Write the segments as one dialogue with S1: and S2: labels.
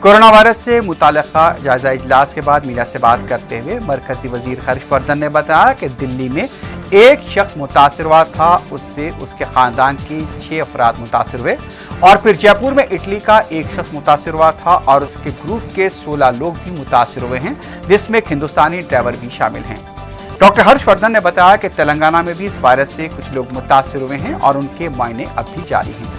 S1: Corona virus से मुताल्लिक़ा जायजा इजलास के बाद मीडिया से बात करते हुए मरकजी वजीर हर्षवर्धन ने बताया कि दिल्ली में एक शख्स मुतासिर हुआ था, उससे उसके खानदान के 6 अफराद मुतासिर हुए और फिर जयपुर में इटली का एक शख्स मुतासिर हुआ था और उसके ग्रुप के 16 लोग भी मुतासिर हुए हैं, जिसमें एक हिंदुस्तानी ड्राइवर भी शामिल हैं। डॉक्टर हर्षवर्धन ने बताया कि तेलंगाना में भी इस वायरस से कुछ लोग मुतासिर हुए हैं और उनके मायने अब भी जारी हैं।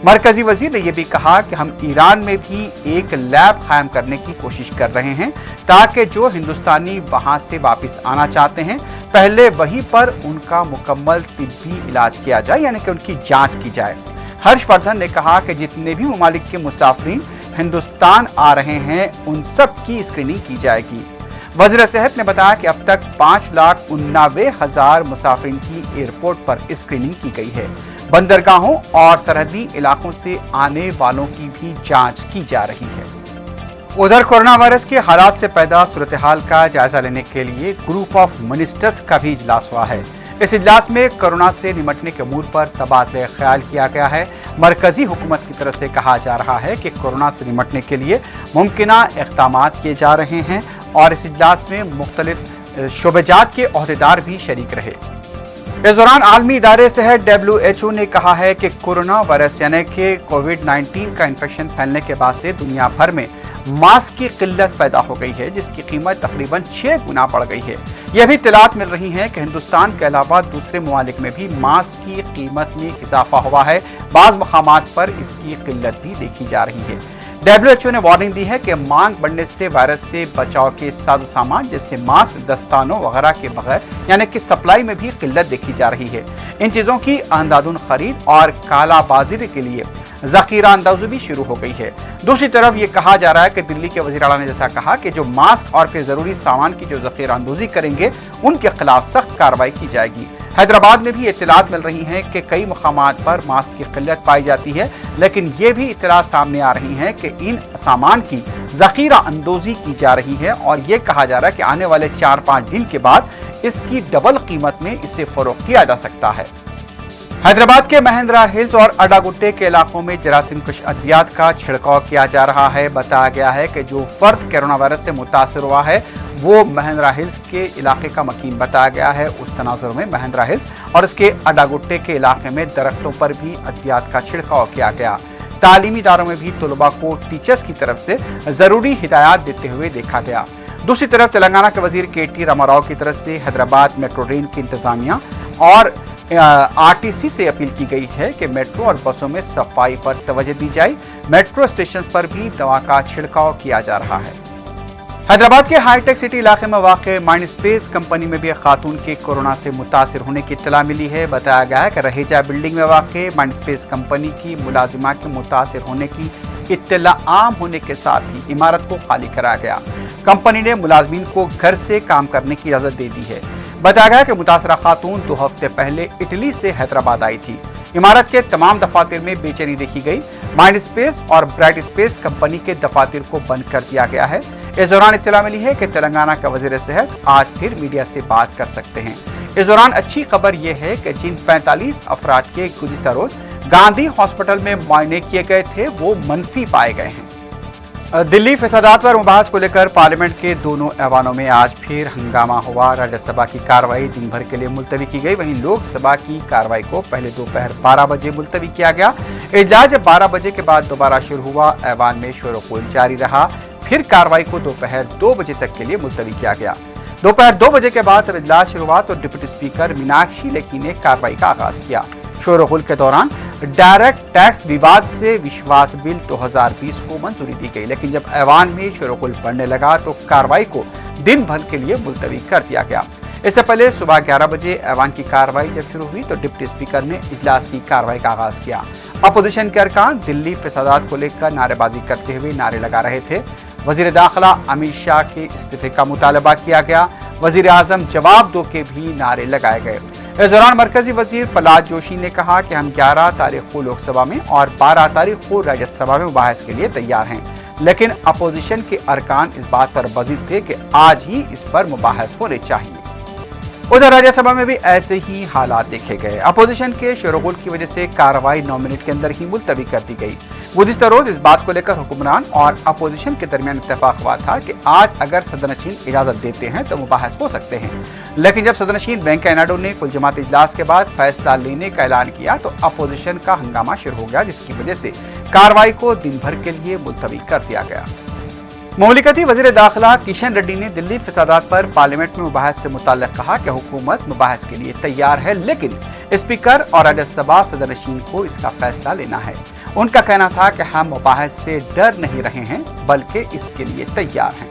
S1: मरकजी वजीर ने यह भी कहा कि हम ईरान में भी एक लैब कायम करने की कोशिश कर रहे हैं ताकि जो हिंदुस्तानी वहां से वापस आना चाहते हैं पहले वहीं पर उनका मुकम्मल तिब्बी इलाज किया जाए, यानी कि उनकी जांच की जाए। हर्षवर्धन ने कहा कि जितने भी ममालिक के मुसाफिरीन हिंदुस्तान आ रहे हैं उन सब की स्क्रीनिंग की जाएगी। वज़ीर सेहत ने बताया कि अब तक 5,89,000 मुसाफिरीन की एयरपोर्ट पर स्क्रीनिंग की गई है। बंदरगाहों और सरहदी इलाकों से आने वालों की भी जांच की जा रही है। उधर कोरोना वायरस के हालात से पैदा सूरत हाल का जायजा लेने के लिए ग्रुप ऑफ मिनिस्टर्स का भी इजलास हुआ है। इस इजलास में कोरोना से निपटने के अमूर पर तबादला ख्याल किया गया है। मरकजी हुकूमत की तरफ से कहा जा रहा है कि कोरोना से निपटने के लिए मुमकिना इक़दाम किए जा रहे हैं और इस इजलास में मुख्तलिफ शोबेजात के ओहदेदार भी शरीक रहे। इस दौरान आलमी इदारे सेहत WHO ने कहा है कि कोरोना वायरस यानी कि कोविड-19 का इन्फेक्शन फैलने के बाद से दुनिया भर में मास्क की किल्लत पैदा हो गई है, जिसकी कीमत तकरीबन 6 गुना बढ़ गई है। यह भी इत्तलात मिल रही है कि हिंदुस्तान के अलावा दूसरे ममालिक में भी मास्क की कीमत में इजाफा हुआ है। बाज़ मकामात पर इसकी किल्लत भी देखी जा रही है। WHO ने वार्निंग दी है कि मांग बढ़ने से वायरस से बचाव के साजो सामान जैसे मास्क, दस्तानों वगैरह के बगैर यानी कि सप्लाई में भी किल्लत देखी जा रही है। इन चीज़ों की अंधाधुंध खरीद और कालाबाजारी के लिए ज़ख़ीरा अंदाज़ी भी शुरू हो गई है। दूसरी तरफ ये कहा जा रहा है कि दिल्ली के वज़ीर आला ने जैसा कहा कि जो मास्क और फिर ज़रूरी सामान की जो ज़ख़ीरा अंदाज़ी करेंगे उनके खिलाफ सख्त कार्रवाई की जाएगी। हैदराबाद में भी इत्तलात मिल रही हैं कि कई मकामात पर मास्क की किल्लत पाई जाती है, लेकिन ये भी इत्तलात सामने आ रही हैं कि इन सामान की ज़ख़ीरा अंदाज़ी की जा रही है और ये कहा जा रहा है कि आने वाले 4-5 दिन के बाद इसकी डबल कीमत में इसे फरोख्त किया जा सकता है। हैदराबाद के महेंद्रा हिल्स और अडागुट्टे के इलाकों में जरासीम कश अद्वियात का छिड़काव किया जा रहा है। बताया गया है कि जो फर्द कोरोना वायरस से मुतासर हुआ है वो महेंद्रा हिल्स के इलाके का मकीन बताया गया है। उस तनाजुर में महेंद्रा हिल्स और इसके अडागुट्टे के इलाके में दरख्तों पर भी अद्वियात का छिड़काव किया गया। तालीमी इदारों में भी तलबा को टीचर्स की तरफ से जरूरी हिदायत देते हुए देखा गया। दूसरी तरफ तेलंगाना के वजीर KT रामाराव की तरफ से हैदराबाद मेट्रो रेल की इंतजामिया और RTC से अपील की गई है कि मेट्रो और बसों में सफाई पर तवज्जो दी जाए। मेट्रो स्टेशन पर भी दवा का छिड़काव किया जा रहा है। हैदराबाद के हाईटेक सिटी इलाके में वाक़ माइंड स्पेस कंपनी में भी एक खातून के कोरोना से मुतासिर होने की इत्तला मिली है। बताया गया है कि रहेजा बिल्डिंग में वाक़ माइंड स्पेस कंपनी की मुलाजिमा के मुतासिर होने की इत्तला आम होने के साथ ही इमारत को खाली कराया गया। कंपनी ने मुलाजमीन को घर से काम करने की इजाज़त दे दी है। बताया गया कि मुतासरा खातून 2 हफ्ते पहले इटली से हैदराबाद आई थी। इमारत के तमाम दफातर में बेचैनी देखी गई। माइंड स्पेस और ब्राइट स्पेस कंपनी के दफातर को बंद कर दिया गया है। इस दौरान इत्तला मिली है कि तेलंगाना का वज़ीर सेहत आज फिर मीडिया से बात कर सकते हैं। इस दौरान अच्छी खबर यह है कि जिन 45 अफराद के गुज़िश्ता रोज गांधी हॉस्पिटल में मुआयने किए गए थे वो मनफी पाए गए हैं। दिल्ली फसादात पर मुबाहस को लेकर पार्लियामेंट के दोनों ऐवानों में आज फिर हंगामा हुआ। राज्यसभा की कार्रवाई दिन भर के लिए मुलतवी की गई, वहीं लोकसभा की कार्रवाई को पहले दोपहर 12 बजे मुलतवी किया गया। इजलास जब 12 बजे के बाद दोबारा शुरू हुआ, ऐवान में शोर-ओ-गुल जारी रहा। फिर कार्रवाई को दोपहर 2 बजे तक के लिए मुलतवी किया गया। दोपहर 2 बजे के बाद जब इजलास शुरू हुआ तो डिप्टी स्पीकर मीनाक्षी लेखी ने कार्रवाई का आगाज किया। शोर-ओ-गुल के दौरान डायरेक्ट टैक्स विवाद से विश्वास बिल 2020 को मंजूरी दी गई, लेकिन जब ऐवान में शोर-ओ-गुल बढ़ने लगा तो कार्रवाई को दिन भर के लिए मुलतवी कर दिया गया। इससे पहले सुबह 11 बजे ऐवान की कार्रवाई जब शुरू हुई तो डिप्टी स्पीकर ने इजलास की कार्रवाई का आगाज किया। अपोजिशन के अरकान दिल्ली फसादात को लेकर नारेबाजी करते हुए नारे लगा रहे थे। वजीर दाखिला अमित शाह के इस्तीफे का मुतालबा किया गया। वजीर आजम जवाब दो के भी नारे लगाए गए। इस दौरान मरकजी वजीर प्रहलाद जोशी ने कहा कि हम 11 तारीख को लोकसभा में और 12 तारीख को राज्यसभा में मुबाहस के लिए तैयार हैं, लेकिन अपोजिशन के अरकान इस बात पर बजीद थे कि आज ही इस पर मुबाहस होने चाहिए। उधर राज्यसभा में भी ऐसे ही हालात देखे गए। अपोजिशन के शोरगुल की वजह से कार्रवाई 9 मिनट के अंदर ही मुलतवी कर दी गई। गुज़िश्ता रोज इस बात को लेकर हुक्मरान और अपोजिशन के दरमियान इत्तेफाक हुआ था कि आज अगर सदरनशीन इजाज़त देते हैं तो मुबाहस हो सकते हैं, लेकिन जब सदरनशीन वेंकैया नायडू ने कुल जमात इजलास के बाद फैसला लेने का ऐलान किया तो अपोजिशन का हंगामा शुरू हो गया, जिसकी वजह से कार्रवाई को दिन भर के लिए मुलतवी कर दिया गया। मुमलिकती वज़ीर दाखिला किशन रेड्डी ने दिल्ली फसादात पर पार्लियामेंट में मुबाहस से मुताल्लिक़ कहा कि हुकूमत मुबाहस के लिए तैयार है, लेकिन स्पीकर और राज्यसभा सदरनशीन को इसका फैसला लेना है। उनका कहना था कि हम मुबाहस से डर नहीं रहे हैं बल्कि इसके लिए तैयार हैं।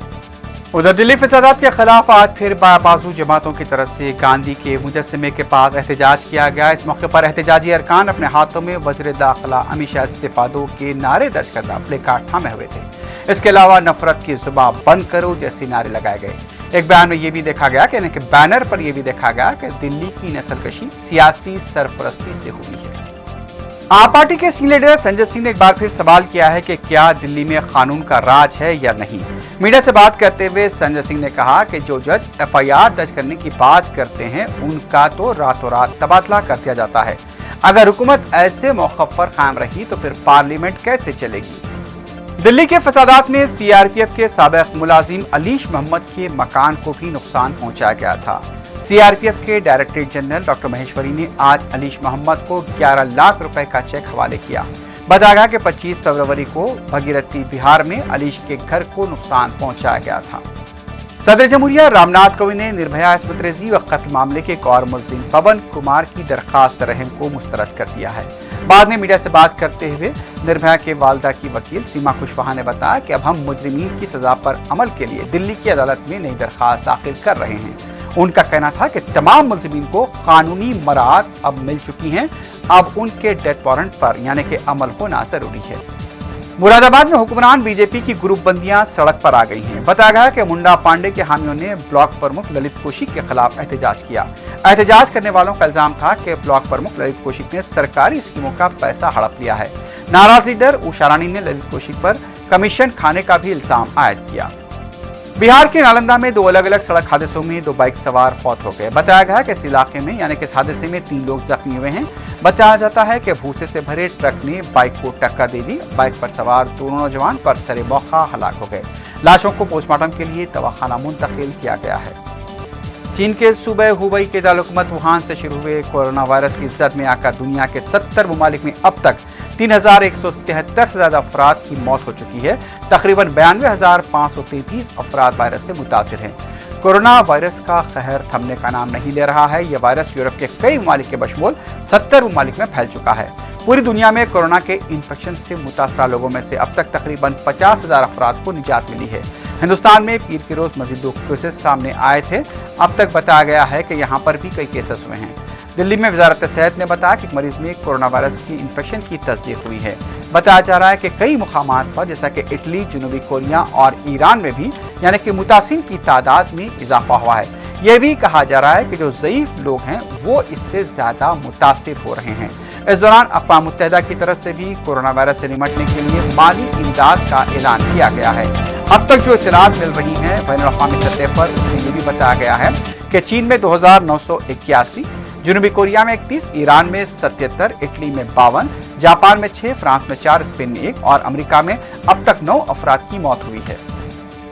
S1: उधर दिल्ली फसादात के खिलाफ आज फिर बाजू जमातों की तरफ से गांधी के मुजस्समे के पास एहतजाज किया गया। इस मौके पर एहतजाजी अरकान अपने हाथों में वज़ीर दाखिला अमित शाह इस्तीफा दो के नारे दर्ज करदा प्ले कार्ड थामे हुए थे। इसके अलावा नफरत की जुबान बंद करो जैसे नारे लगाए गए। एक बयान में ये भी देखा गया कि बैनर पर यह भी देखा गया कि दिल्ली की नस्लकशी सियासी सरपरस्ती से हुई है। आप पार्टी के सीनियर लीडर संजय सिंह ने एक बार फिर सवाल किया है कि क्या दिल्ली में कानून का राज है या नहीं। मीडिया से बात करते हुए संजय सिंह ने कहा कि जो जज एफआईआर दर्ज करने की बात करते हैं उनका तो रातों रात तबादला कर दिया जाता है। अगर हुकूमत ऐसे मौक़िफ़ पर कायम रही तो फिर पार्लियामेंट कैसे चलेगी। दिल्ली के फसादात में सीआरपीएफ के साबिक़ मुलाजिम अलीश मोहम्मद के मकान को भी नुकसान पहुंचाया गया था। सीआरपीएफ के डायरेक्टर जनरल डॉक्टर महेश्वरी ने आज अलीश मोहम्मद को 11 लाख रुपए का चेक हवाले किया। बताया गया कि 25 फरवरी को भगीरथी बिहार में अलीश के घर को नुकसान पहुंचाया गया था। सदर जमहूरिया रामनाथ कोविंद ने निर्भया इस्मत रेज़ी व कत्ल मामले के एक और मुलजिम पवन कुमार की दरखास्त रहम को मुस्तरद कर दिया है। बाद में मीडिया से बात करते हुए निर्भया के वालदा की वकील सीमा कुशवाहा ने बताया कि अब हम मुजरिमीन की सजा पर अमल के लिए दिल्ली की अदालत में नई दरखास्त दाखिल कर रहे हैं। उनका कहना था कि तमाम मुलजिमीन को कानूनी मराहत अब मिल चुकी हैं, अब उनके डेथ वारंट पर यानी कि अमल होना जरूरी है। मुरादाबाद में हुक्मरान बीजेपी की ग्रुपबंदियां सड़क पर आ गई हैं। बताया गया कि मुंडा पांडे के हामियों ने ब्लॉक प्रमुख ललित कौशिक के खिलाफ एहतजाज किया। एहतजाज करने वालों का इल्जाम था कि ब्लॉक प्रमुख ललित कौशिक ने सरकारी स्कीमों का पैसा हड़प लिया है। नाराज लीडर उषा रानी ने ललित कौशिक पर कमीशन खाने का भी इल्जाम आयद किया। बिहार के नालंदा में 2 अलग अलग सड़क हादसों में 2 बाइक सवार फौत हो गए। बताया गया कि इस इलाके में यानी कि इस हादसे में 3 लोग जख्मी हुए हैं। बताया जाता है कि भूसे से भरे ट्रक ने बाइक को टक्कर दे दी। बाइक पर सवार दोनों नौजवान पर सरे मौका हलाक हो गए। लाशों को पोस्टमार्टम के लिए दवाखाना मुंतकिल किया गया है। चीन के सूबे हुबई के दारुलहुकूमत वुहान से शुरू हुए कोरोना वायरस की जद में आकर दुनिया के 70 ममालिक में अब तक 3173 से ज्यादा अफराद की मौत हो चुकी है। तकरीबन 92,533 अफराद वायरस से मुतासिर हैं। कोरोना वायरस का कहर थमने का नाम नहीं ले रहा है। यह वायरस यूरोप के कई ममालिक के बशमूल 70 ममालिक में फैल चुका है। पूरी दुनिया में कोरोना के इन्फेक्शन से मुतासरा लोगों में से अब तक तकरीबन 50,000 अफराद को निजात मिली है। हिंदुस्तान में पीर के रोज मजीद 2 केसेस सामने आए थे। अब तक बताया गया है कि यहाँ पर भी कई केसेस हुए हैं। दिल्ली में वजारत सेहत ने बताया कि मरीज में कोरोना वायरस की इन्फेक्शन की तस्दीक हुई है। बताया जा रहा है कि कई मुकामात पर जैसा कि इटली, जनूबी कोरिया और ईरान में भी यानी कि मुतासिन की तादाद में इजाफा हुआ है। यह भी कहा जा रहा है कि जो ज़ईफ लोग हैं वो इससे ज़्यादा मुतासिर हो रहे हैं। इस दौरान अक़वाम मुत्तहिदा की तरफ से भी कोरोना वायरस से निपटने के लिए माली इमदाद का ऐलान किया गया है। अब तक जो इत्तलात मिल रही हैं बैनुल-अक़वामी सतह पर, उसमें यह भी बताया गया है कि चीन में 2981, जनूबी कोरिया में 31, ईरान में 77, इटली में 52, जापान में 6, फ्रांस में 4, स्पेन में 1 और अमेरिका में अब तक 9 अफराद की मौत हुई है।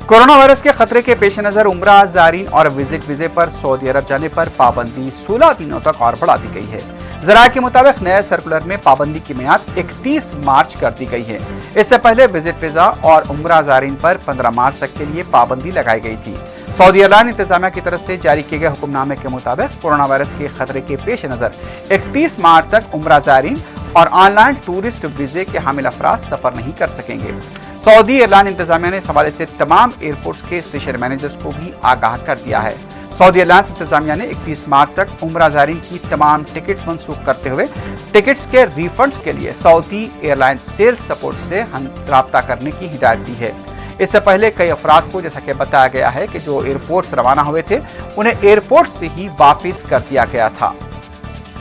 S1: कोरोना वायरस के खतरे के पेश नजर उम्रा ज़ायरीन और विजिट वीजे पर सऊदी अरब जाने पर पाबंदी 16 दिनों तक और बढ़ा दी गई है। ज़राए के मुताबिक नए सर्कुलर में पाबंदी की मियाद 31 मार्च कर दी गई है। इससे पहले विजिट वीजा और उम्रा ज़ायरीन पर 15 मार्च तक के लिए पाबंदी लगाई गई थी। सऊदी एयरलाइन इंतजामिया की तरफ से जारी किए गए हुक्मनामे के मुताबिक कोरोना वायरस के खतरे के पेश नजर 31 मार्च तक उम्रा ज़ायरीन और ऑनलाइन टूरिस्ट वीजे के हामिल अफराद सफर नहीं कर सकेंगे। सऊदी एयरलाइन इंतजामिया ने इस हवाले से तमाम एयरपोर्ट्स के स्टेशन मैनेजर्स को भी आगाह कर दिया है। सऊदी एयरलाइंस इंतजामिया ने 31 मार्च तक उम्रा ज़ायरीन की तमाम टिकट्स मनसूख करते हुए टिकट्स के रिफंड्स के लिए सऊदी एयरलाइंस सेल्स सपोर्ट से राब्ता करने की हिदायत दी है। इससे पहले कई अफराद को जैसा कि बताया गया है कि जो एयरपोर्ट से रवाना हुए थे उन्हें एयरपोर्ट से ही वापस कर दिया गया था।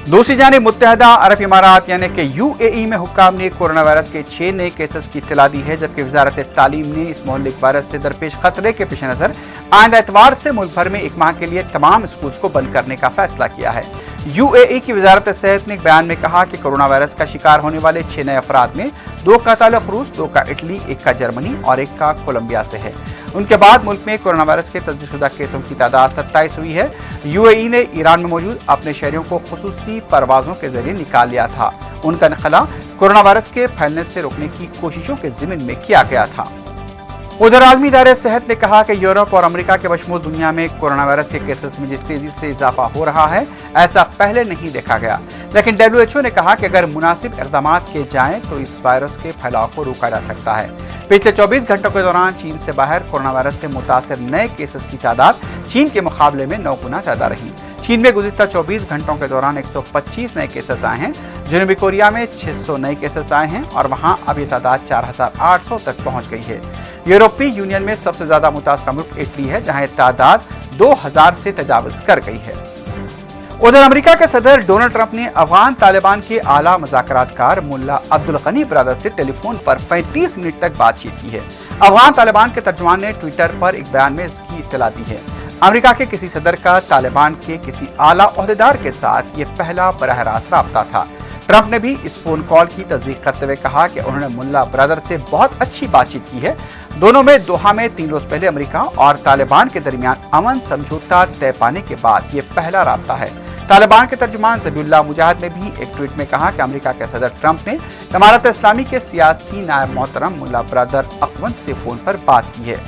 S1: दूसरी जानिब मुत्तहदा अरब इमारात यानी कि यूएई में हुक्काम ने कोरोना वायरस के 6 नए केसेस की इत्तला दी है, जबकि वजारत तालीम ने इस मुहल्लिक वायरस से दरपेश खतरे के पेश नजर आइंदा एतवार से मुल्क भर में 1 माह के लिए तमाम स्कूल्स को बंद करने का फैसला किया है। UAE की वजारत सेहत ने एक बयान में कहा कि कोरोना वायरस का शिकार होने वाले 6 नए अफराद में 2 का ताल्लुक रूस, 2 का इटली, 1 का जर्मनी और 1 का कोलंबिया से है। उनके बाद मुल्क में कोरोना वायरस के तस्दीकशुदा केसों की तादाद 27 हुई है। UAE ने ईरान में मौजूद अपने शहरियों को खुसूसी परवाजों के जरिए निकाल लिया था। उनका नखला कोरोना वायरस के फैलने से रोकने की कोशिशों के ज़िम्न में किया गया था। उधर आलमी इदारे सेहत ने कहा कि यूरोप और अमेरिका के बशमूल दुनिया में कोरोना वायरस के केसेस में जिस तेजी से इजाफा हो रहा है, ऐसा पहले नहीं देखा गया। लेकिन WHO ने कहा कि अगर मुनासिब इक़दाम किए जाएं तो इस वायरस के फैलाव को रोका जा सकता है। पिछले 24 घंटों के दौरान चीन से बाहर कोरोना वायरस से मुतासिर नए केसेस की तादाद चीन के मुकाबले में 9 गुना ज़्यादा रही। चीन में गुज़िश्ता 24 घंटों के दौरान 125 नए केसेस आए हैं। जनूबी कोरिया में 600 नए केसेस आए हैं और वहां अब ये तादाद 4800 तक पहुंच गई है। यूरोपीय यूनियन में सबसे ज्यादा मुतासरा मुल्क इटली है, जहां तादाद 2000 से तजावज़ कर गई है। उधर अमेरिका के सदर डोनाल्ड ट्रंप ने अफगान तालिबान के आला मुज़ाकरातकार मुल्ला अब्दुल गनी ब्रदर से टेलीफोन पर 35 मिनट तक बातचीत की है। अफगान तालिबान के तर्जुमान ने ट्विटर पर एक बयान में इसकी इत्तला दी है। अमेरिका के किसी सदर का तालिबान के किसी आला ओहदेदार के साथ ये पहला बराह रास्त राब्ता था। ट्रंप ने भी इस फोन कॉल की तस्दीक करते हुए कहा कि उन्होंने मुल्ला ब्रदर से बहुत अच्छी बातचीत की है। दोनों में दोहा में 3 रोज पहले अमेरिका और तालिबान के दरमियान अमन समझौता तय पाने के बाद ये पहला राब्ता है। तालिबान के तर्जुमान ज़बीहुल्लाह मुजाहिद ने भी एक ट्वीट में कहा कि अमेरिका के सदर ट्रंप ने इमारत इस्लामी के सियासी नायब मोहतरम मुल्ला ब्रदर अकवन से फोन पर बात की है।